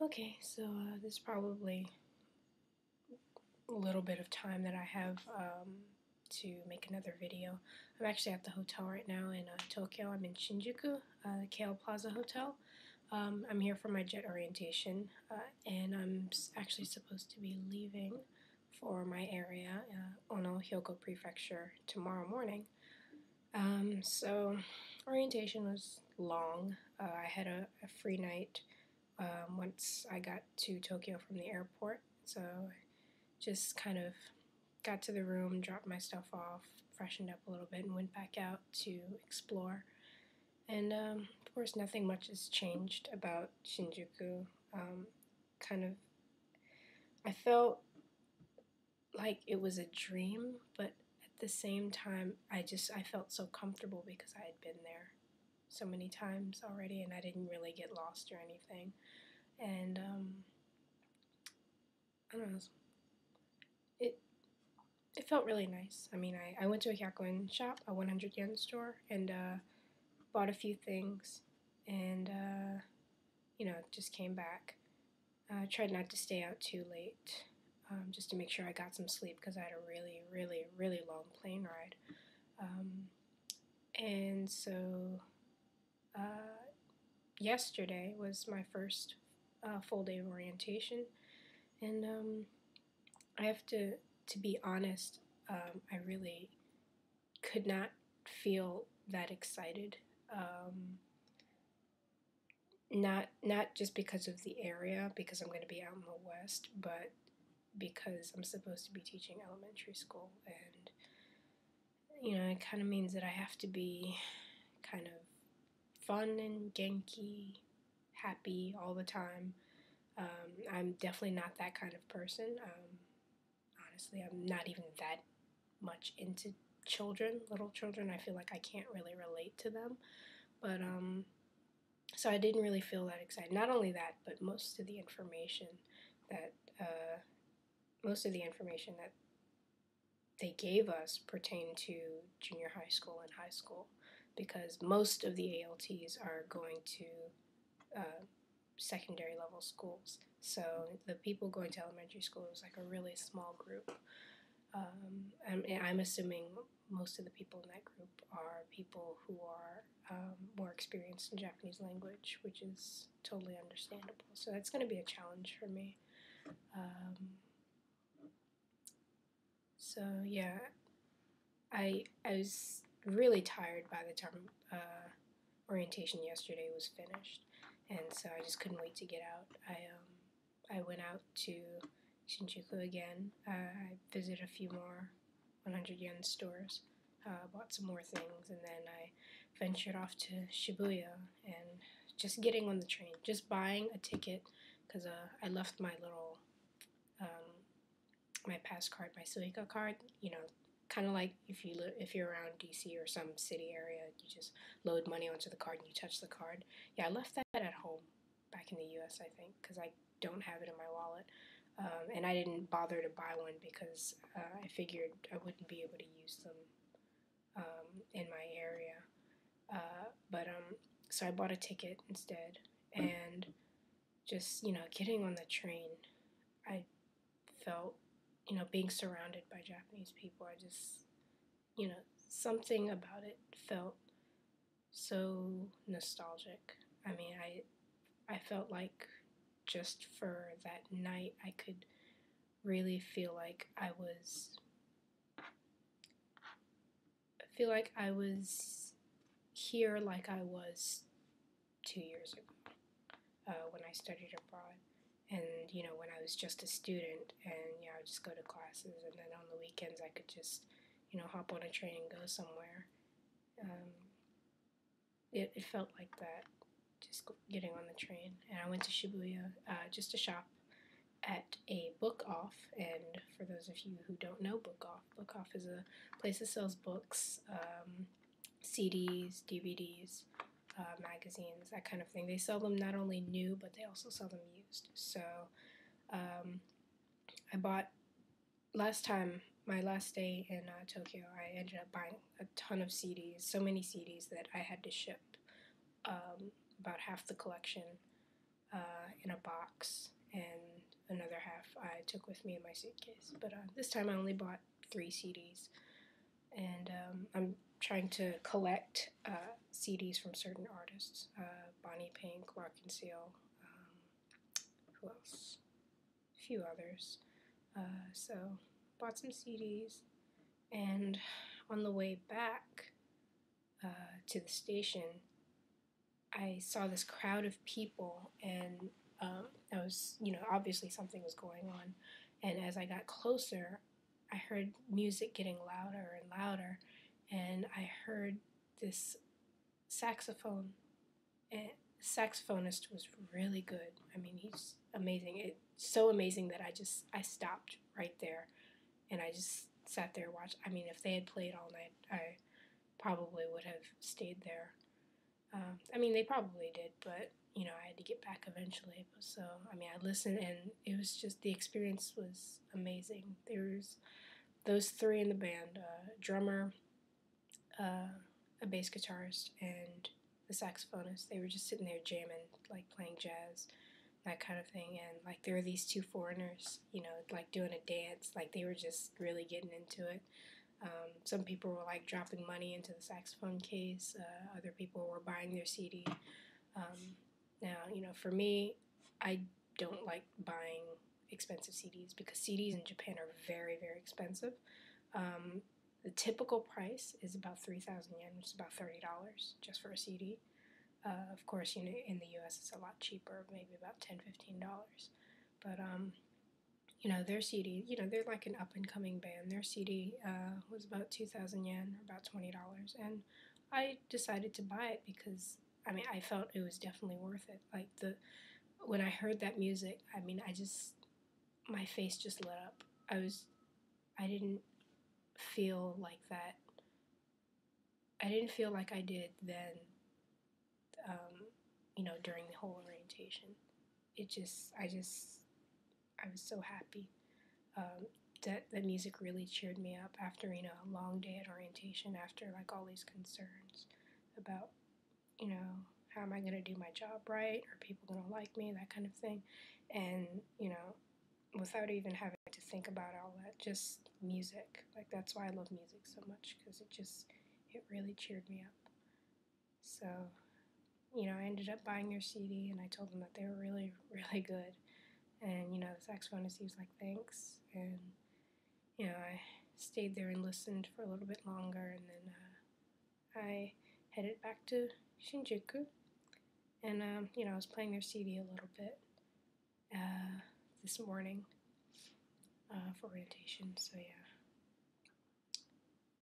Okay, so this is probably a little bit of time that I have to make another video. I'm actually at the hotel right now in Tokyo. I'm in Shinjuku, the Kale Plaza Hotel. I'm here for my jet orientation, and I'm actually supposed to be leaving for my area, Ono Hyoko Prefecture, tomorrow morning. So orientation was long. I had a free night once I got to Tokyo from the airport, so just kind of got to the room, dropped my stuff off, freshened up a little bit, and went back out to explore. And of course, nothing much has changed about Shinjuku. Kind of, I felt like it was a dream, but at the same time, I felt so comfortable because I had been there so many times already, and I didn't really get lost or anything. And I don't know, it it felt really nice. I mean, I went to a 100 yen shop, a 100 yen store, and bought a few things, and just came back. Tried not to stay out too late, just to make sure I got some sleep because I had a really, really, really long plane ride. And so yesterday was my first full day of orientation, and I have to be honest, I really could not feel that excited. Not just because of the area, because I'm going to be out in the West, but because I'm supposed to be teaching elementary school, and it kind of means that I have to be kind of fun and genki, happy all the time. I'm definitely not that kind of person. Honestly, I'm not even that much into children, little children. I feel like I can't really relate to them. But so I didn't really feel that excited. Not only that, but that uh, most of the information that they gave us pertained to junior high school and high school, because most of the ALTs are going to uh, secondary level schools. So the people going to elementary school is like a really small group. I'm assuming most of the people in that group are people who are more experienced in Japanese language, which is totally understandable. So that's going to be a challenge for me. Um, so yeah, I was really tired by the time orientation yesterday was finished, and so I just couldn't wait to get out. I went out to Shinjuku again. I visited a few more 100 yen stores, bought some more things, and then I ventured off to Shibuya and just getting on the train, just buying a ticket because I left my little um, my pass card, my Suica card, kind of like if you're around DC or some city area, you just load money onto the card and you touch the card. Yeah, I left that at home back in the U.S. I think because I don't have it in my wallet, and I didn't bother to buy one because I figured I wouldn't be able to use them in my area. But so I bought a ticket instead, and just getting on the train, I felt being surrounded by Japanese people. I just something about it felt so nostalgic. I mean, I felt like just for that night, I could really feel like I was here like I was 2 years ago when I studied abroad. And, when I was just a student and, I would just go to classes, and then on the weekends I could just, hop on a train and go somewhere. Um, it felt like that, just getting on the train. And I went to Shibuya just to shop at a book off. And for those of you who don't know Book Off is a place that sells books, CDs, DVDs, magazines, that kind of thing. They sell them not only new, but they also sell them used. So I bought my last day in Tokyo, I ended up buying a ton of CDs, so many CDs that I had to ship about half the collection in a box, and another half I took with me in my suitcase. But this time I only bought 3 CDs, and I'm trying to collect CDs from certain artists: Bonnie Pink, Larkin Seal, who else? A few others. So bought some CDs, and on the way back to the station, I saw this crowd of people, and I was, obviously something was going on. And as I got closer, I heard music getting louder and louder, and I heard this saxophone. And the saxophonist was really good. I mean, he's amazing. It's so amazing that I stopped right there, and I just sat there and watched. I mean, if they had played all night, I probably would have stayed there. I mean, they probably did, but I had to get back eventually. So, I mean, I listened, and it was just the experience was amazing. There was those 3 in the band: drummer, a bass guitarist, and the saxophonist. They were just sitting there jamming, like playing jazz, that kind of thing. And like there were these 2 foreigners, like doing a dance. Like they were just really getting into it. Some people were like dropping money into the saxophone case. Other people were buying their CD. Now, for me, I don't like buying expensive CDs because CDs in Japan are very, very expensive. The typical price is about 3,000 yen, which is about $30 just for a CD. Of course, in the U.S. it's a lot cheaper, maybe about $10-15. But their CD, they're like an up and coming band. Their CD was about 2,000 yen, or about $20, and I decided to buy it because I felt it was definitely worth it. Like when I heard that music, my face just lit up. I didn't feel like that. I didn't feel like I did then. During the whole orientation, I was so happy. That the music really cheered me up after a long day at orientation, after like all these concerns about how am I going to do my job right, are people going to like me, that kind of thing. And without even having to think about all that, just music. Like that's why I love music so much, because it really cheered me up. So I ended up buying their CD, and I told them that they were really, really good. And the saxophonist, he was like, thanks. And I stayed there and listened for a little bit longer, and then I headed back to Shinjuku, and I was playing their CD a little bit this morning for orientation. So yeah,